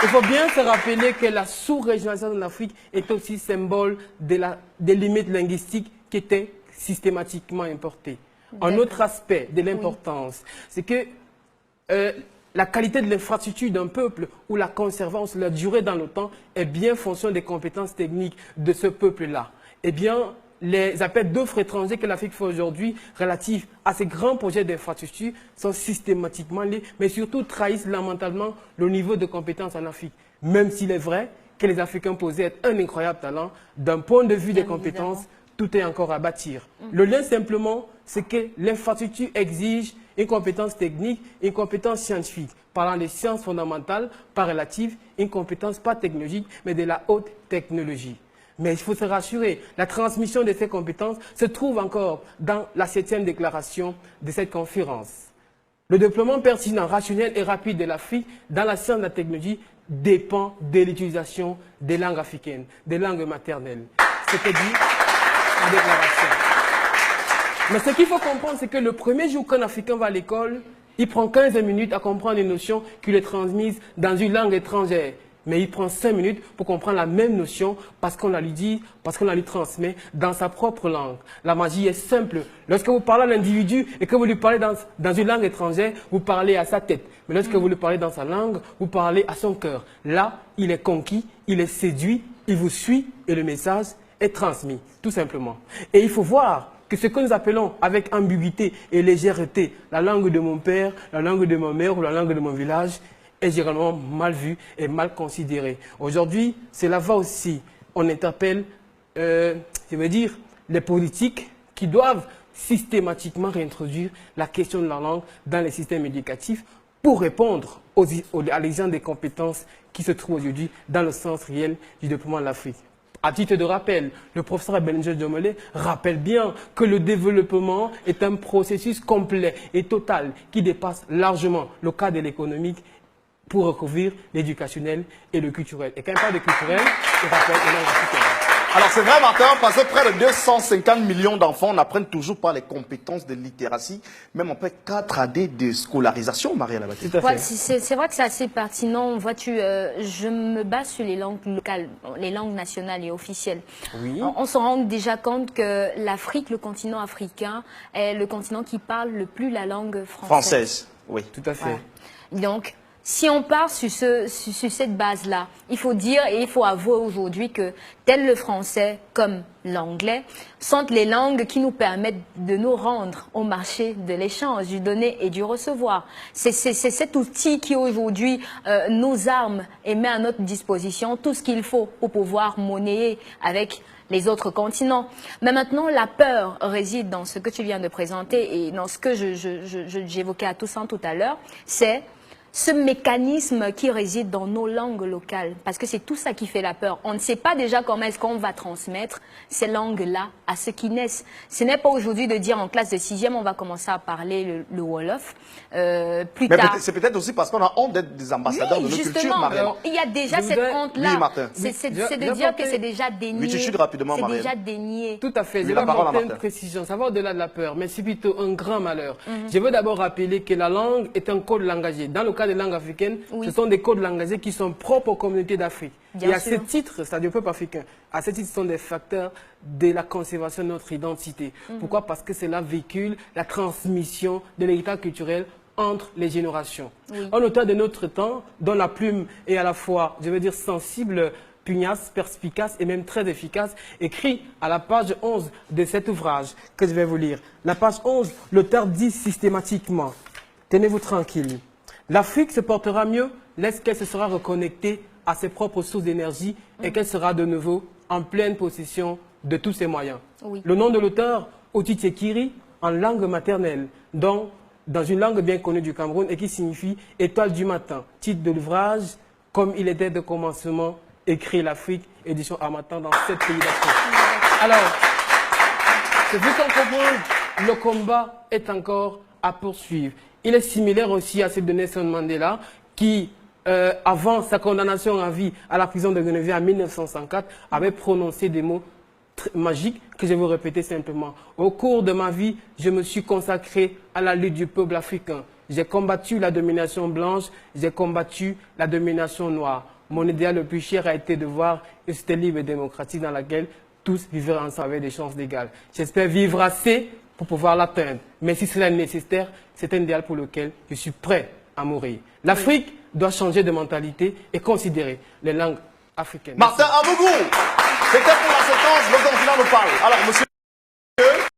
Il faut bien se rappeler que la sous-régionalisation de l'Afrique est aussi symbole des limites linguistiques qui étaient systématiquement importées. Un autre aspect de l'importance, c'est que la qualité de l'infrastructure d'un peuple ou la conservance, la durée dans le temps est bien fonction des compétences techniques de ce peuple-là. Eh bien, les appels d'offres étrangers que l'Afrique fait aujourd'hui relatifs à ces grands projets d'infrastructure sont systématiquement liés, mais surtout trahissent lamentalement le niveau de compétences en Afrique. Même s'il est vrai que les Africains possèdent un incroyable talent, d'un point de vue des compétences, tout est encore à bâtir. Le lien simplement, c'est que l'infrastructure exige une compétence technique, une compétence scientifique. Parlant des sciences fondamentales, pas relatives, une compétence pas technologique, mais de la haute technologie. Mais il faut se rassurer, la transmission de ces compétences se trouve encore dans la 7e déclaration de cette conférence. Le développement pertinent, rationnel et rapide de l'Afrique dans la science et la technologie dépend de l'utilisation des langues africaines, des langues maternelles. C'est ce que dit la déclaration. Mais ce qu'il faut comprendre, c'est que le premier jour qu'un Africain va à l'école, il prend 15 minutes à comprendre une notion qu'il est transmise dans une langue étrangère. Mais il prend 5 minutes pour comprendre la même notion parce qu'on la lui dit, parce qu'on la lui transmet dans sa propre langue. La magie est simple. Lorsque vous parlez à l'individu et que vous lui parlez dans une langue étrangère, vous parlez à sa tête. Mais lorsque vous lui parlez dans sa langue, vous parlez à son cœur. Là, il est conquis, il est séduit, il vous suit et le message est transmis, tout simplement. Et il faut voir que ce que nous appelons avec ambiguïté et légèreté la langue de mon père, la langue de ma mère ou la langue de mon village est généralement mal vu et mal considéré. Aujourd'hui, cela va aussi. On interpelle, je veux dire, les politiques qui doivent systématiquement réintroduire la question de la langue dans les systèmes éducatifs pour répondre à l'exigence des compétences qui se trouvent aujourd'hui dans le sens réel du développement de l'Afrique. À titre de rappel, le professeur Benjamin Djomolé rappelle bien que le développement est un processus complet et total qui dépasse largement le cadre de l'économique pour recouvrir l'éducationnel et le culturel. Et quand il parle de culturel, il rappelle les langues africaines. Alors c'est vrai, Martin, parce que près de 250 millions d'enfants n'apprennent toujours pas les compétences de littératie, même après 4 années de scolarisation, Marielle Abati. Ouais, c'est vrai que c'est assez pertinent. Vois-tu, je me base sur les langues locales, les langues nationales et officielles. Oui. On se rend déjà compte que l'Afrique, le continent africain, est le continent qui parle le plus la langue française. Oui. Tout à fait. Ouais. Donc, si on part sur cette base-là, il faut dire et il faut avouer aujourd'hui que tel le français comme l'anglais sont les langues qui nous permettent de nous rendre au marché de l'échange, du donner et du recevoir. C'est cet outil qui aujourd'hui nous arme et met à notre disposition tout ce qu'il faut pour pouvoir monnayer avec les autres continents. Mais maintenant, la peur réside dans ce que tu viens de présenter et dans ce que j'évoquais à Toussaint tout à l'heure, c'est ce mécanisme qui réside dans nos langues locales, parce que c'est tout ça qui fait la peur. On ne sait pas déjà comment est-ce qu'on va transmettre ces langues-là à ceux qui naissent. Ce n'est pas aujourd'hui de dire en classe de 6e, on va commencer à parler le Wolof. Plus tard. C'est peut-être aussi parce qu'on a honte d'être des ambassadeurs de nos cultures, Marielle. Il y a déjà cette honte-là. Oui, Martin. C'est de dire que c'est déjà dénié. Oui, rapidement, c'est Marielle. déjà dénié. Tout à fait. Je vais apporter une précision. Ça va au-delà de la peur, mais c'est plutôt un grand malheur. Je veux d'abord rappeler que la langue est un code langagier. Dans le cas des langues africaines, ce sont des codes langagiers qui sont propres aux communautés d'Afrique. Et à ce titre, c'est-à-dire au peuple africain, à ce titre, ce sont des facteurs de la conservation de notre identité. Pourquoi? Parce que cela véhicule la transmission de l'héritage culturel entre les générations. Un auteur de notre temps, dont la plume est à la fois, je veux dire, sensible, pugnace, perspicace et même très efficace, écrit à la page 11 de cet ouvrage que je vais vous lire. La page 11, l'auteur dit systématiquement, tenez-vous tranquille, l'Afrique se portera mieux lorsqu'elle se sera reconnectée à ses propres sources d'énergie et qu'elle sera de nouveau en pleine possession de tous ses moyens. Le nom de l'auteur, Oti Tsekiri, en langue maternelle, dans une langue bien connue du Cameroun et qui signifie « étoile du matin », titre de l'ouvrage « Comme il était de commencement », écrit l'Afrique, édition Harmattan dans 7 pays d'Afrique. Alors, c'est vu qu'on comprend, le combat est encore à poursuivre. Il est similaire aussi à celui de Nelson Mandela qui, avant sa condamnation à vie à la prison de Guinée en 1954, avait prononcé des mots magiques que je vais vous répéter simplement. Au cours de ma vie, je me suis consacré à la lutte du peuple africain. J'ai combattu la domination blanche, j'ai combattu la domination noire. Mon idéal le plus cher a été de voir une société libre et démocratique dans laquelle tous vivraient ensemble avec des chances égales. J'espère vivre assez pour pouvoir l'atteindre. Mais si cela est nécessaire, c'est un idéal pour lequel je suis prêt à mourir. L'Afrique doit changer de mentalité et considérer les langues africaines. Martin Abougou, c'était pour la séquence, le continent nous parle. Alors, monsieur.